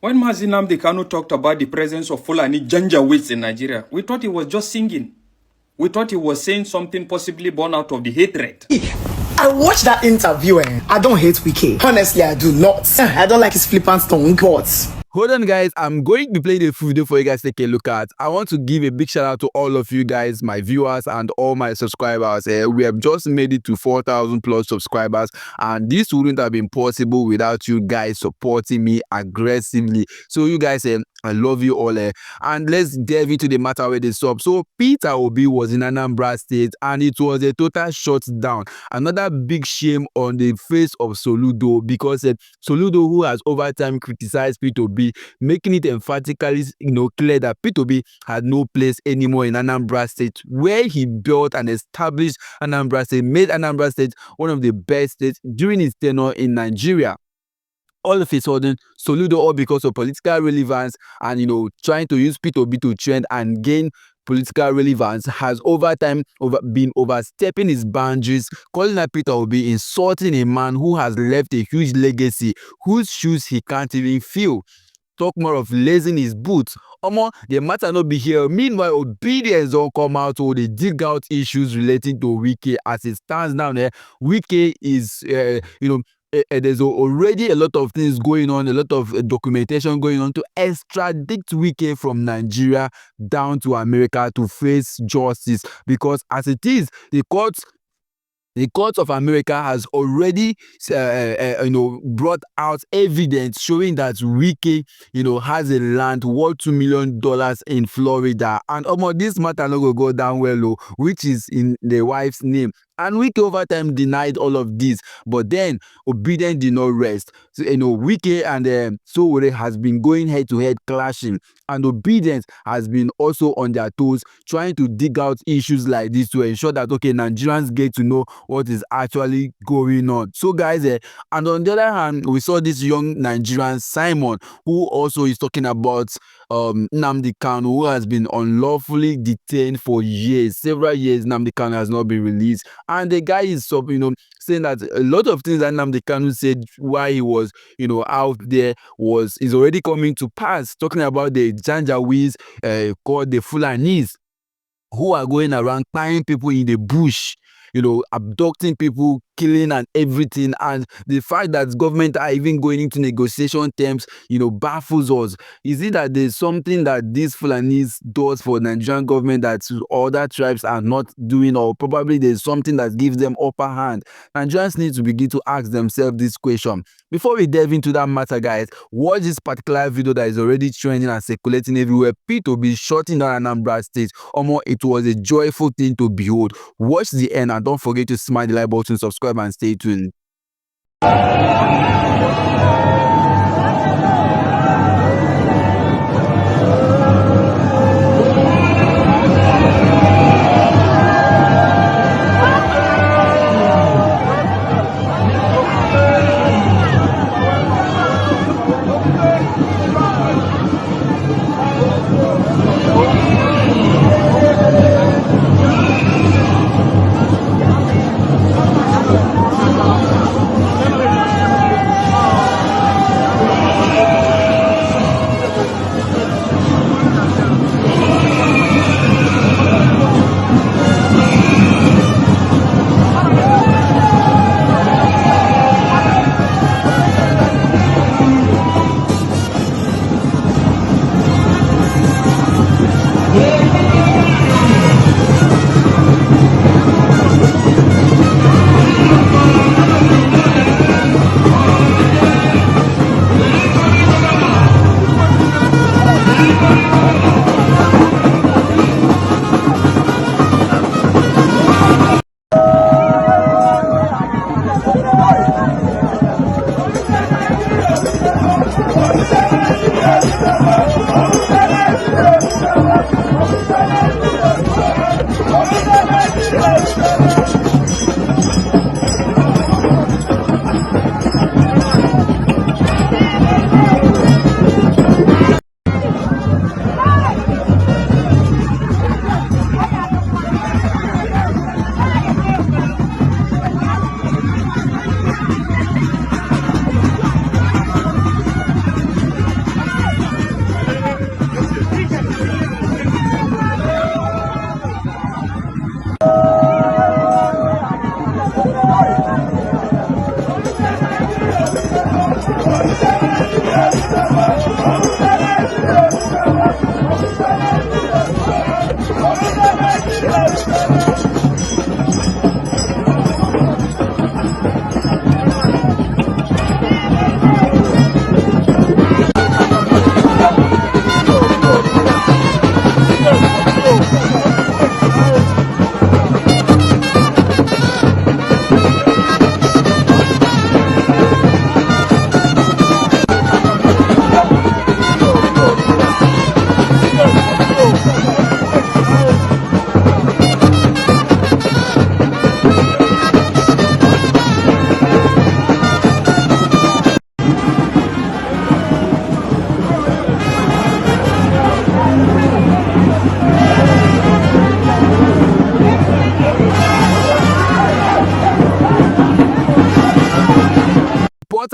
When Mazi Nnamdi Kanu talked about the presence of Fulani Janjaweeds in Nigeria, we thought he was just singing. We thought he was saying something possibly born out of the hatred. I watched that interview and I don't hate Wike. Honestly, I do not. I don't like his flippant tone words. Hold on, guys. I'm going to play the full video for you guys to take a look at. I want to give a big shout out to all of you guys, my viewers and all my subscribers. We have just made it to 4,000 plus subscribers, and this wouldn't have been possible without you guys supporting me aggressively. So you guys, I love you all. And let's delve into the matter with this up. So Peter Obi was in Anambra State, and it was a total shutdown. Another big shame on the face of Soludo, because Soludo, who has over time criticized Peter Obi, making it emphatically clear that Peter Obi had no place anymore in Anambra State, where he built and established Anambra State, made Anambra State one of the best states during his tenure in Nigeria. All of a sudden, Soludo, all because of political relevance and trying to use Peter Obi to trend and gain political relevance, has over time been overstepping his boundaries, calling out Peter Obi, insulting a man who has left a huge legacy, whose shoes he can't even feel. Talk more of lacing his boots. The matter not be here. Meanwhile, obedience don't come out, or they dig out issues relating to Wike. As it stands now, Wike is, there's already a lot of things going on, a lot of documentation going on to extradite Wike from Nigeria down to America to face justice, because as it is, the court of America has already, brought out evidence showing that Wike, has a land worth $2 million in Florida, and this matter not go down well, which is in the wife's name. And Wike over time denied all of this, but then obedience did not rest. So, Wike and Sowore has been going head-to-head clashing, and obedience has been also on their toes, trying to dig out issues like this to ensure that, Nigerians get to know what is actually going on. So, guys, and on the other hand, we saw this young Nigerian, Simon, who also is talking about Nnamdi Kanu, who has been unlawfully detained for years, several years. Nnamdi Kanu has not been released. And the guy is, saying that a lot of things that Nnamdi Kanu said while he was, out there is already coming to pass. Talking about the Janjaweeds, called the Fulanis, who are going around tying people in the bush, abducting people, killing and everything. And the fact that government are even going into negotiation terms, baffles us. Is it that there's something that these Fulanis does for Nigerian government that other tribes are not doing, or probably there's something that gives them upper hand? Nigerians need to begin to ask themselves this question. Before we delve into that matter, guys, watch this particular video that is already trending and circulating everywhere. Peter Obi shutting down Anambra State. It was a joyful thing to behold. Watch the end, and don't forget to smash the like button, subscribe, and stay tuned.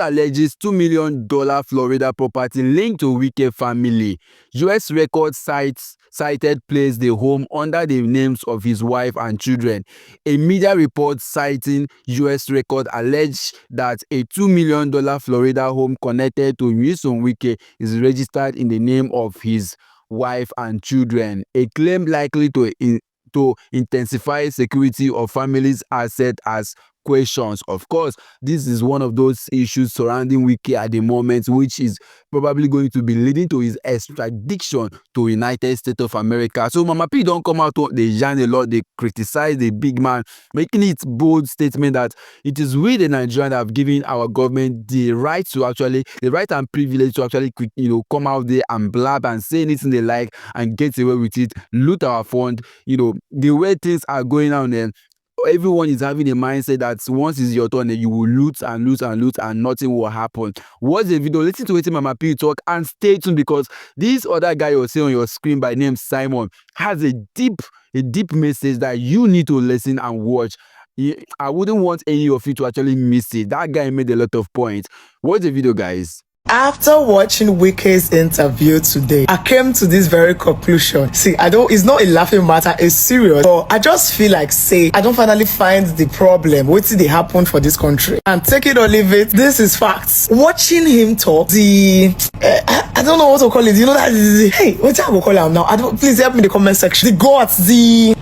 alleges $2 million Florida property linked to Wike family. U.S. record cited placed the home under the names of his wife and children. A media report citing U.S. record alleged that a $2 million Florida home connected to Nyesom Wike is registered in the name of his wife and children, a claim likely to intensify security of families' assets as questions. Of course, this is one of those issues surrounding Wike at the moment, which is probably going to be leading to his extradition to United States of America. So Mama P don't come out, they yarn a lot, they criticize the big man, making it bold statement that it is we the Nigerians that have given our government the right and privilege to actually come out there and blab and say anything they like and get away with it, loot our fund. The way things are going on, then everyone is having a mindset that once it's your turn, you will loot and loot and loot and nothing will happen. Watch the video, listen to it Mama P talk, and stay tuned, because this other guy you'll see on your screen by name Simon has a deep message that you need to listen and watch. I wouldn't want any of you to actually miss it. That guy made a lot of points. Watch the video, guys. After watching Wike's interview today, I came to this very conclusion. See, it's not a laughing matter, it's serious. But I just feel like, I don't finally find the problem. What did they happen for this country? And take it or leave it, this is facts. Watching him talk, I don't know what to call it. You know that, hey, what I will call him now? Please help me in the comment section. The guts, the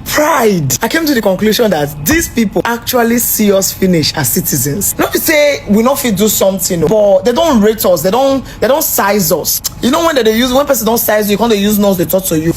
pride. I came to the conclusion that these people actually see us finish as citizens. Not to say we not fit do something, but they don't rate us. They don't size us. You know when when person don't size you, can't they use nose they talk to you.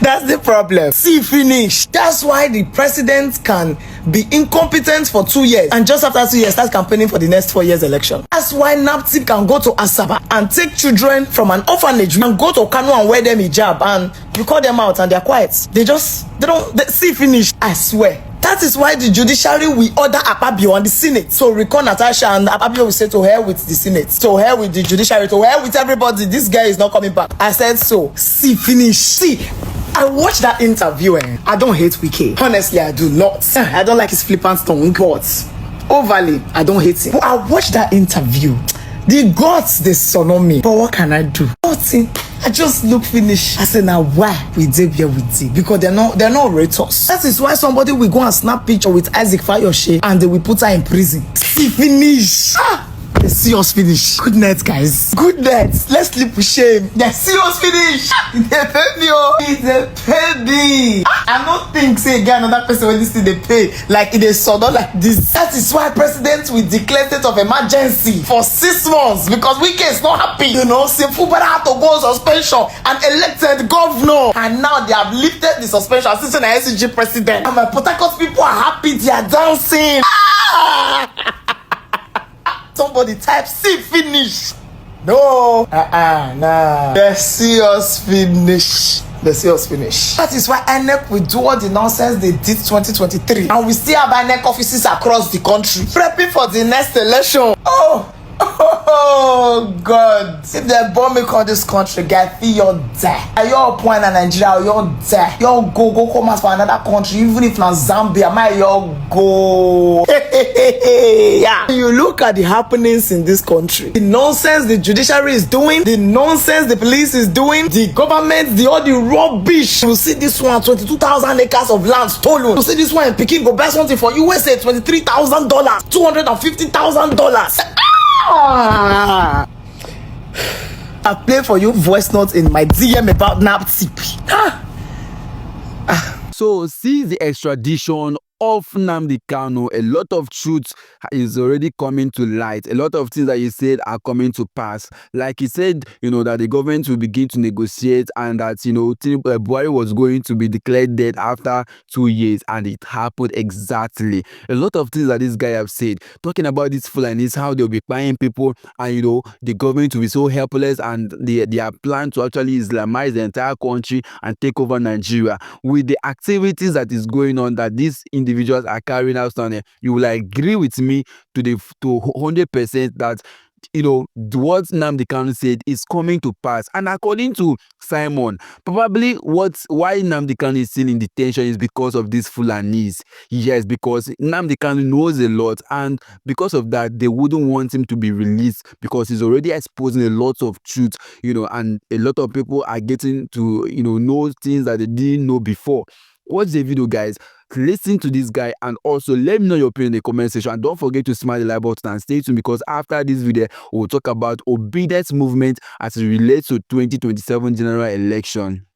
That's the problem. See finish. That's why the president can be incompetent for 2 years and just after 2 years start campaigning for the next 4 years election. That's why Nnamdi can go to Asaba and take children from an orphanage and go to Kanu and wear them hijab, and you call them out and they're quiet. They see finish. I swear. That is why the judiciary will order akpabio and the Senate. So recall Natasha and akpabio will say to hell with the Senate, to hell with the judiciary, to hell with everybody. This guy is not coming back. I said so. See finish. See, I watched that interview and I don't hate Wike. Honestly, I do not. I don't like his flippant tongue, but overly, I don't hate him. But I watched that interview. The gods, they son on me. But what can I do? Nothing. I just look finish. I say now why we did here with it? Because they're not raters. That is why somebody will go and snap picture with Isaac Fayoshe and they will put her in prison. See finish. They see us finish. Good night, guys. Good night. Let's sleep with shame. They see us finish. They pay me. They pay me. I don't think say again another person when this thing they pay like it is sort of like this. That is why president will declare state of emergency for 6 months, because Wike is not happy. Say fubara had to go on suspension and elected governor, and now they have lifted the suspension since an SCG president. And my Port Harcourt people are happy. They are dancing. Somebody type see finish. No. Nah. They see us finish. They see us finish. That is why INEC will do all the nonsense they did 2023. And we still have INEC offices across the country prepping for the next election. Oh God. If they bomb me on this country, guys, feel you're dead. Are you all point in Nigeria, you're dead. You'll go come out for another country, even if not Zambia, might you'll go. Yeah. You look at the happenings in this country, the nonsense the judiciary is doing, the nonsense the police is doing, the government, all the rubbish. You see this one, 22,000 acres of land stolen. You see this one in Peking, go buy something for USA, $23,000, $250,000. I play for you voice notes in my DM about Nnamdi. So, since the extradition of Nnamdi Kanu, a lot of truth is already coming to light. A lot of things that he said are coming to pass. Like he said, that the government will begin to negotiate, and that, Buhari was going to be declared dead after 2 years, and it happened exactly. A lot of things that this guy have said, talking about this Fulanis, how they'll be buying people, and, the government will be so helpless, and their plan to actually Islamize the entire country and take over Nigeria. With the activities that is going on, that these individuals are carrying out on it, you will agree with me to 100% that what Nnamdi Kanu said is coming to pass. And according to Simon, probably why Nnamdi Kanu is still in detention is because of these Fulanis. Yes, because Nnamdi Kanu knows a lot, and because of that, they wouldn't want him to be released because he's already exposing a lot of truth, and a lot of people are getting to, know things that they didn't know before. Watch the video, guys. Listen to this guy, and also let me know your opinion in the comment section, and don't forget to smash the like button and stay tuned, because after this video we'll talk about obedience movement as it relates to 2027 general election.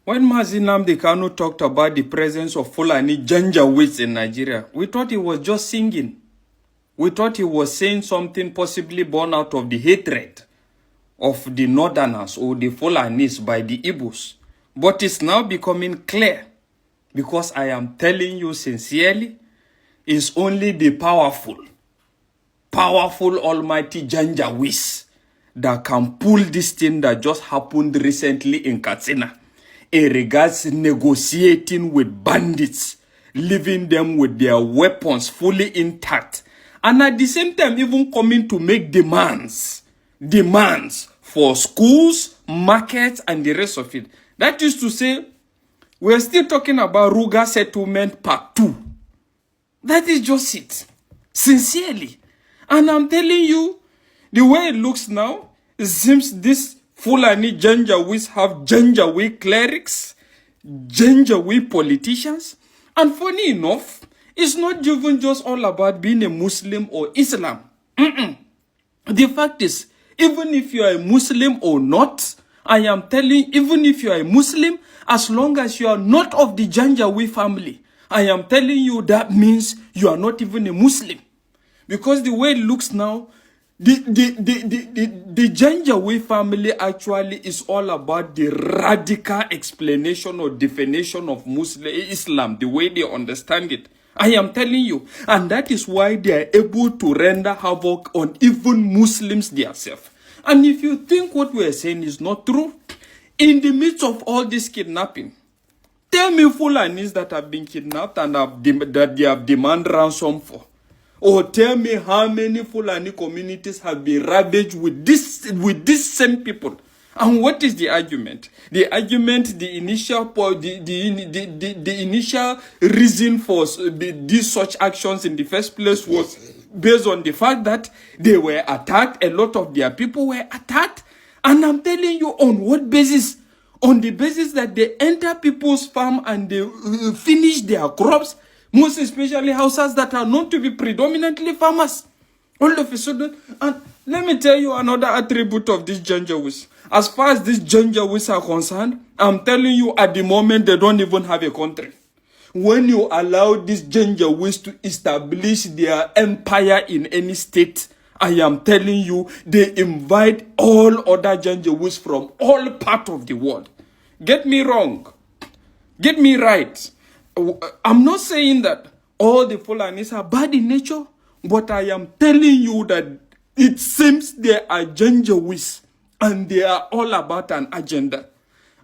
When Mazi Nnamdi Kanu talked about the presence of Fulani Janjaweeds in Nigeria, we thought he was just singing. We thought he was saying something possibly born out of the hatred of the Northerners or the Fulanis by the Igbos. But it's now becoming clear, because I am telling you sincerely, it's only the powerful almighty Janjaweeds that can pull this thing that just happened recently in Katsina in regards negotiating with bandits, leaving them with their weapons fully intact, and at the same time even coming to make demands for schools, markets, and the rest of it. That is to say, we're still talking about Ruga Settlement Part 2. That is just it. Sincerely. And I'm telling you, the way it looks now, it seems this Fulani Janjaweeds have Janjaweed clerics, Janjaweed politicians. And funny enough, it's not even just all about being a Muslim or Islam. The fact is, even if you are a Muslim or not, I am telling, even if you are a Muslim, as long as you are not of the Janjaweed family, I am telling you that means you are not even a Muslim. Because the way it looks now, the Janjaweed family actually is all about the radical explanation or definition of Islam, the way they understand it. I am telling you. And that is why they are able to render havoc on even Muslims themselves. And if you think what we are saying is not true, in the midst of all this kidnapping, tell me Fulanis that have been kidnapped and that they have demanded ransom for. Or tell me how many Fulani communities have been ravaged with these same people. And what is the argument? The argument, the initial reason for these such actions in the first place was based on the fact that they were attacked. A lot of their people were attacked. And I'm telling you, on what basis? On the basis that they enter people's farm and they finish their crops, most especially houses that are known to be predominantly farmers. All of a sudden, and let me tell you another attribute of these Janjaweeds. As far as these Janjaweeds are concerned, I'm telling you, at the moment, they don't even have a country. When you allow these Janjaweeds to establish their empire in any state, I am telling you, they invite all other Janjaweeds from all parts of the world. Get me wrong. Get me right. I'm not saying that all the Fulanis are bad in nature, but I am telling you that it seems they are Janjaweeds and they are all about an agenda.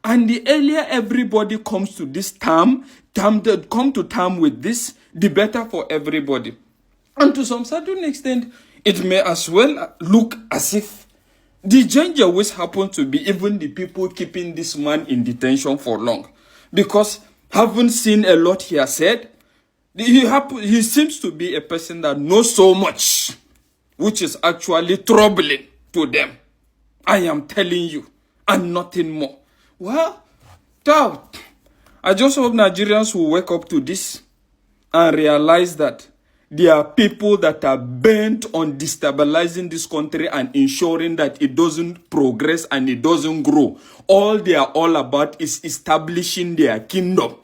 And the earlier everybody comes to this come to term with this, the better for everybody. And to some certain extent, it may as well look as if the Janjaweeds happen to be even the people keeping this man in detention for long. Because having seen a lot he has said, he seems to be a person that knows so much, which is actually troubling to them. I am telling you, and nothing more. Well, I just hope Nigerians will wake up to this and realize that there are people that are bent on destabilizing this country and ensuring that it doesn't progress and it doesn't grow. All they are all about is establishing their kingdom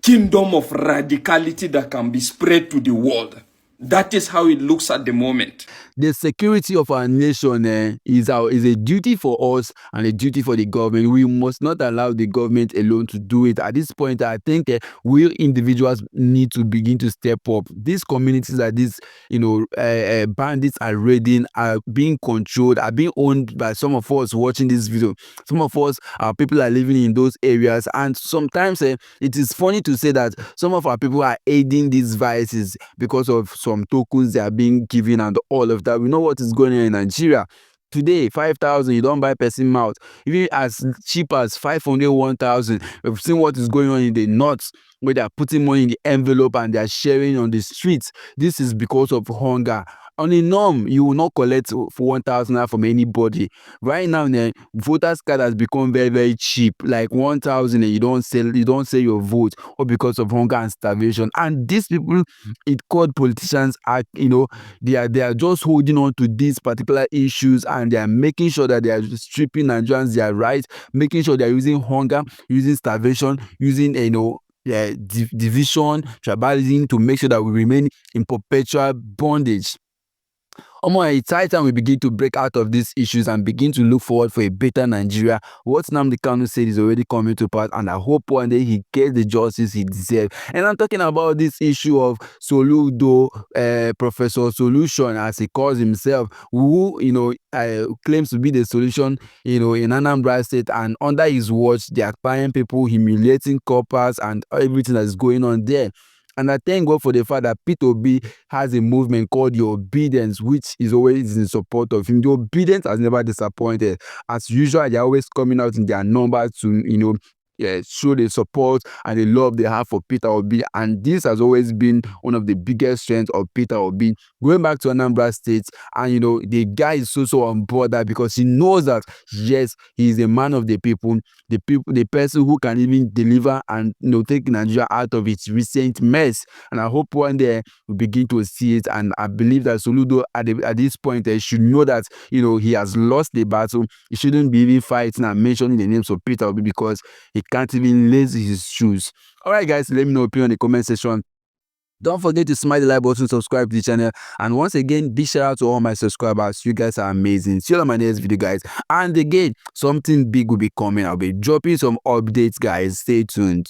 of radicality that can be spread to the world. That is how it looks at the moment. The security of our nation is a duty for us and a duty for the government. We must not allow the government alone to do it. At this point, I think we individuals need to begin to step up. These communities that these bandits are raiding are being controlled, are being owned by some of us watching this video. Some of us, our people are living in those areas, and sometimes it is funny to say that some of our people are aiding these vices because of some some tokens they are being given and all of that. We know what is going on in Nigeria. Today, 5,000, you don't buy person mouth. Even as cheap as 500, 1,000. We've seen what is going on in the north, where they are putting money in the envelope and they are sharing on the streets. This is because of hunger. On a norm, you will not collect for 1,000 from anybody. Right now, voters card has become very, very cheap. Like 1,000, and you don't sell your vote, or because of hunger and starvation. And these people, it called politicians, are they are just holding on to these particular issues, and they are making sure that they are stripping Nigerians their rights, making sure they are using hunger, using starvation, using division, tribalism to make sure that we remain in perpetual bondage. It's high time we begin to break out of these issues and begin to look forward for a better Nigeria. What Nnamdi Kanu said is already coming to pass, and I hope one day he gets the justice he deserves. And I'm talking about this issue of Soludo, Professor Solution, as he calls himself, who claims to be the solution in Anambra State, and under his watch they are buying people, humiliating coppers, and everything that is going on there. And I thank God for the fact that Peter Obi has a movement called The Obedience, which is always in support of him. The Obedience has never disappointed. As usual, they're always coming out in their numbers to, show the support and the love they have for Peter Obi. And this has always been one of the biggest strengths of Peter Obi. Going back to Anambra State, and the guy is so on board that, because he knows that, yes, he is a man of the people, the person who can even deliver and take Nigeria out of its recent mess. And I hope one day we begin to see it. And I believe that Soludo at this point should know that he has lost the battle. He shouldn't be even fighting and mentioning the names of Peter Obi, because he can't even lace his shoes. Alright guys, let me know your opinion in the comment section. Don't forget to smash the like button, subscribe to the channel, and once again, big shout out to all my subscribers. You guys are amazing. See you on my next video, guys. And again, something big will be coming. I'll be dropping some updates, guys. Stay tuned.